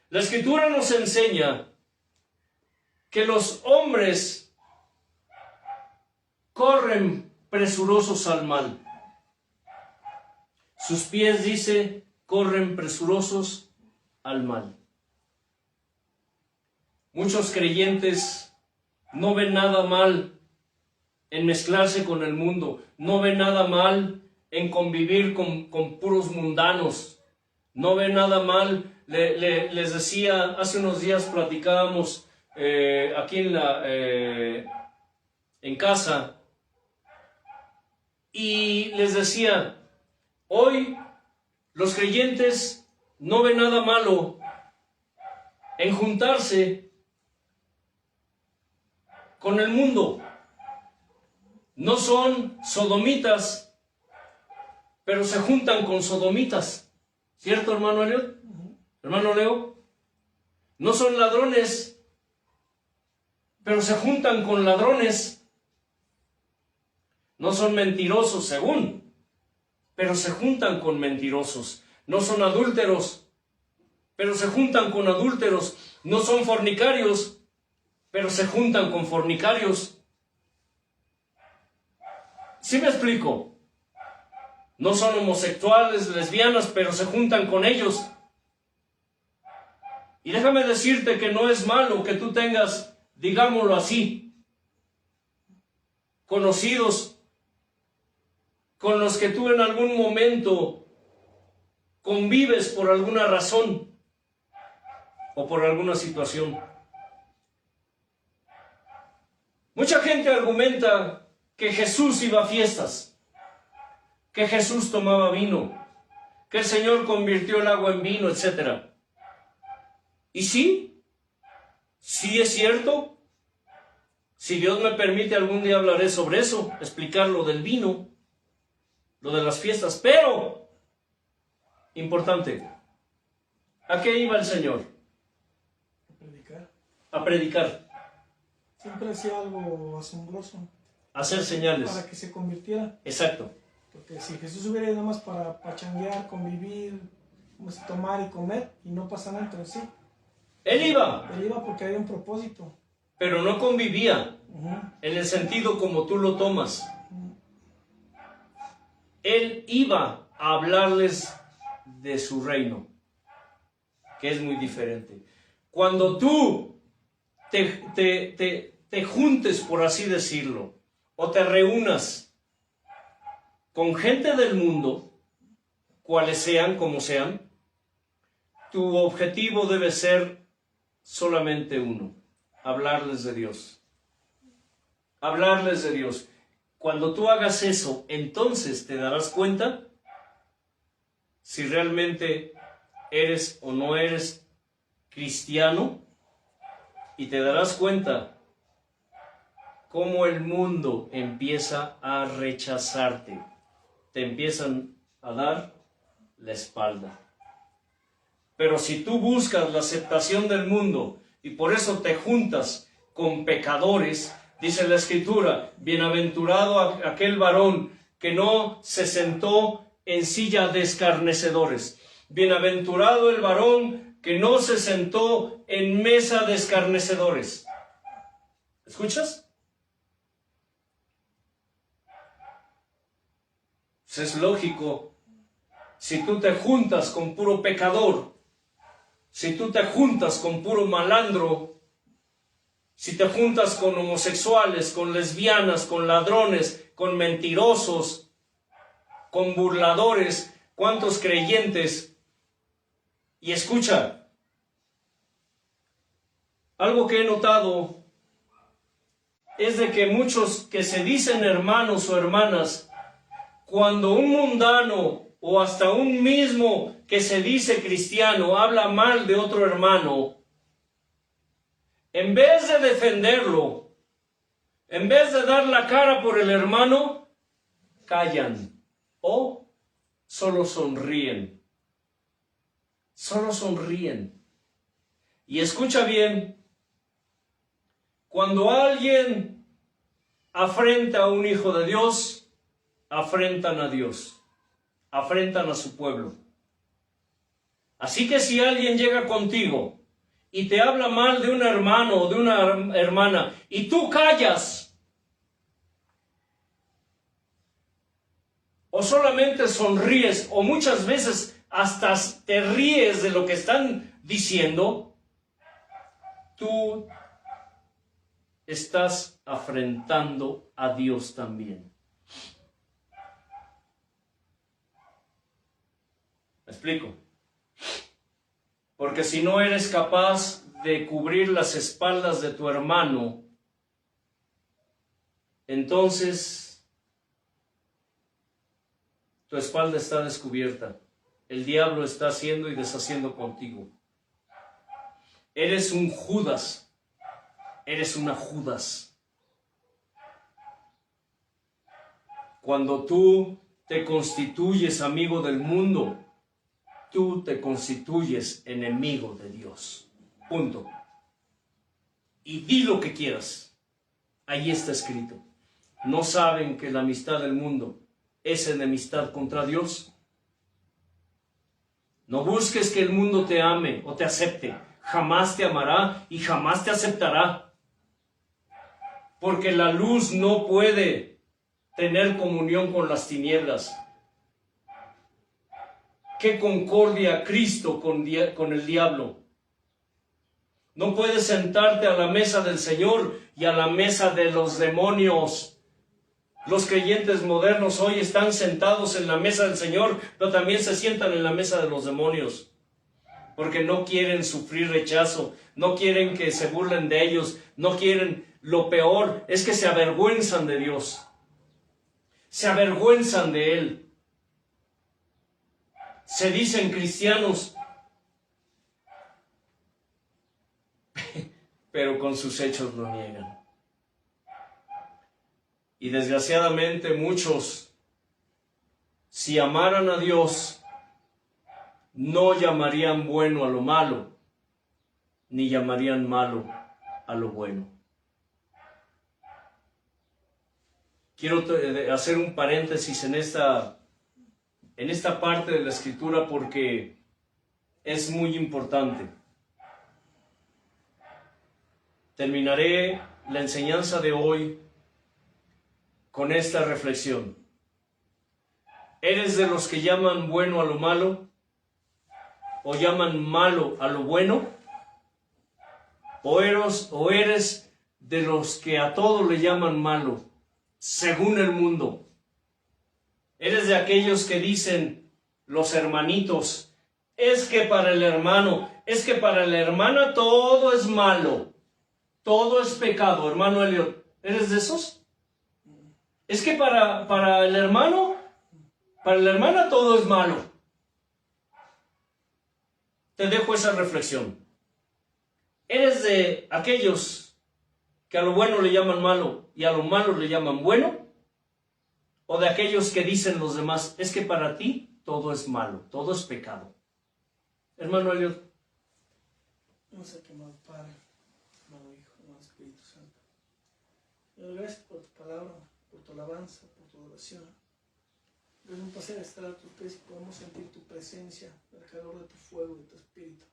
La Escritura nos enseña que los hombres corren presurosos al mal. Sus pies, dice, corren presurosos al mal. Muchos creyentes no ven nada mal en mezclarse con el mundo, no ven nada mal en convivir con puros mundanos, no ven nada mal. Les decía, hace unos días platicábamos aquí en casa, y les decía, hoy los creyentes no ven nada malo en juntarse con el mundo. No son sodomitas, pero se juntan con sodomitas. ¿Cierto, hermano Elliot? Hermano Leo. No son ladrones, pero se juntan con ladrones. No son mentirosos, según, pero se juntan con mentirosos. No son adúlteros, pero se juntan con adúlteros. No son fornicarios, pero se juntan con fornicarios. ¿Sí me explico? No son homosexuales, lesbianas, pero se juntan con ellos. Y déjame decirte que no es malo que tú tengas, digámoslo así, conocidos con los que tú en algún momento convives por alguna razón o por alguna situación. Mucha gente argumenta que Jesús iba a fiestas, que Jesús tomaba vino, que el Señor convirtió el agua en vino, etc. Y sí es cierto. Si Dios me permite, algún día hablaré sobre eso, explicar lo del vino, lo de las fiestas. Pero, importante, ¿a qué iba el Señor? A predicar. A predicar. Siempre hacía algo asombroso. A hacer señales. Para que se convirtiera. Exacto. Porque si Jesús hubiera ido nomás para pachanguear, convivir, tomar y comer, y no pasa nada entre sí. Él iba. Él iba porque había un propósito. Pero no convivía Uh-huh. en el sentido como tú lo tomas. Él iba a hablarles de su reino, que es muy diferente. Cuando tú te juntes, por así decirlo, o te reúnas con gente del mundo, cuales sean, como sean, tu objetivo debe ser solamente uno: hablarles de Dios. Hablarles de Dios. Cuando tú hagas eso, entonces te darás cuenta si realmente eres o no eres cristiano, y te darás cuenta cómo el mundo empieza a rechazarte. Te empiezan a dar la espalda. Pero si tú buscas la aceptación del mundo y por eso te juntas con pecadores, dice la Escritura: bienaventurado aquel varón que no se sentó en silla de escarnecedores. Bienaventurado el varón que no se sentó en mesa de escarnecedores. ¿Escuchas? Pues es lógico. Si tú te juntas con puro pecador, si tú te juntas con puro malandro, si te juntas con homosexuales, con lesbianas, con ladrones, con mentirosos, con burladores, ¿cuántos creyentes? Y escucha, algo que he notado es de que muchos que se dicen hermanos o hermanas, cuando un mundano o hasta un mismo que se dice cristiano habla mal de otro hermano, en vez de defenderlo, en vez de dar la cara por el hermano, callan o solo sonríen. Solo sonríen. Y escucha bien, cuando alguien afrenta a un hijo de Dios, afrentan a Dios, afrentan a su pueblo. Así que si alguien llega contigo y te habla mal de un hermano o de una hermana y tú callas, o solamente sonríes, o muchas veces hasta te ríes de lo que están diciendo, tú estás afrentando a Dios también. ¿Me explico? Porque si no eres capaz de cubrir las espaldas de tu hermano, entonces tu espalda está descubierta. El diablo está haciendo y deshaciendo contigo. Eres un Judas. Eres una Judas. Cuando tú te constituyes amigo del mundo, tú te constituyes enemigo de Dios. Punto. Y di lo que quieras. Ahí está escrito. ¿No saben que la amistad del mundo es enemistad contra Dios? No busques que el mundo te ame o te acepte. Jamás te amará y jamás te aceptará. Porque la luz no puede tener comunión con las tinieblas. ¿Qué concordia Cristo con el diablo? No puedes sentarte a la mesa del Señor y a la mesa de los demonios. Los creyentes modernos hoy están sentados en la mesa del Señor, pero también se sientan en la mesa de los demonios. Porque no quieren sufrir rechazo, no quieren que se burlen de ellos, no quieren. Lo peor es que se avergüenzan de Dios. Se avergüenzan de Él. Se dicen cristianos, pero con sus hechos lo niegan. Y desgraciadamente muchos, si amaran a Dios, no llamarían bueno a lo malo, ni llamarían malo a lo bueno. quiero hacer un paréntesis en esta parte de la Escritura porque es muy importante. Terminaré la enseñanza de hoy con esta reflexión. ¿Eres de los que llaman bueno a lo malo? ¿O llaman malo a lo bueno? ¿O eres de los que a todo le llaman malo, según el mundo? ¿Eres de aquellos que dicen, los hermanitos, es que para el hermano, es que para la hermana todo es malo, todo es pecado? Hermano Elliot, ¿eres de esos? Es que para el hermano, para la hermana todo es malo. Te dejo esa reflexión. ¿Eres de aquellos que a lo bueno le llaman malo y a lo malo le llaman bueno? ¿O de aquellos que dicen los demás, es que para ti todo es malo, todo es pecado? Hermano Elliot. No sé qué más, Padre, amado Hijo, amado Espíritu Santo. Gracias por tu palabra, por tu alabanza, por tu oración. Es un placer estar a tus pies y podemos sentir tu presencia, el calor de tu fuego, de tu espíritu.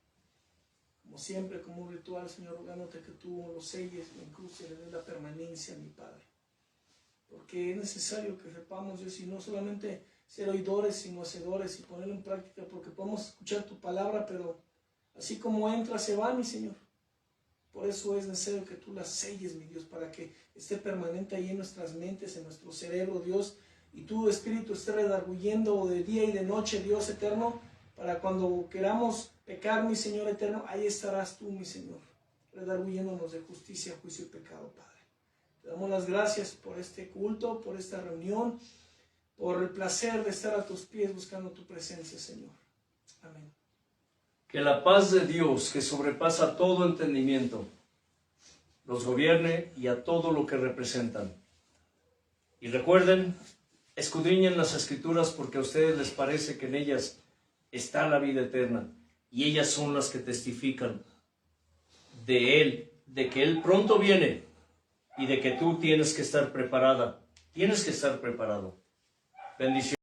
Como siempre, como un ritual, Señor, rogándote que tú lo selles, lo incluso le des la permanencia a mi Padre. Porque es necesario que sepamos, Dios, y no solamente ser oidores, sino hacedores y ponerlo en práctica, porque podemos escuchar tu palabra, pero así como entra, se va, mi Señor. Por eso es necesario que tú la selles, mi Dios, para que esté permanente ahí en nuestras mentes, en nuestro cerebro, Dios, y tu Espíritu esté redarguyendo de día y de noche, Dios eterno, para cuando queramos pecar, mi Señor eterno, ahí estarás tú, mi Señor, redarguyéndonos de justicia, juicio y pecado, Padre. Te damos las gracias por este culto, por esta reunión, por el placer de estar a tus pies buscando tu presencia, Señor. Amén. Que la paz de Dios, que sobrepasa todo entendimiento, los gobierne y a todo lo que representan. Y recuerden, escudriñen las Escrituras porque a ustedes les parece que en ellas está la vida eterna. Y ellas son las que testifican de Él, de que Él pronto viene y de que tú tienes que estar preparada, tienes que estar preparado. Bendiciones.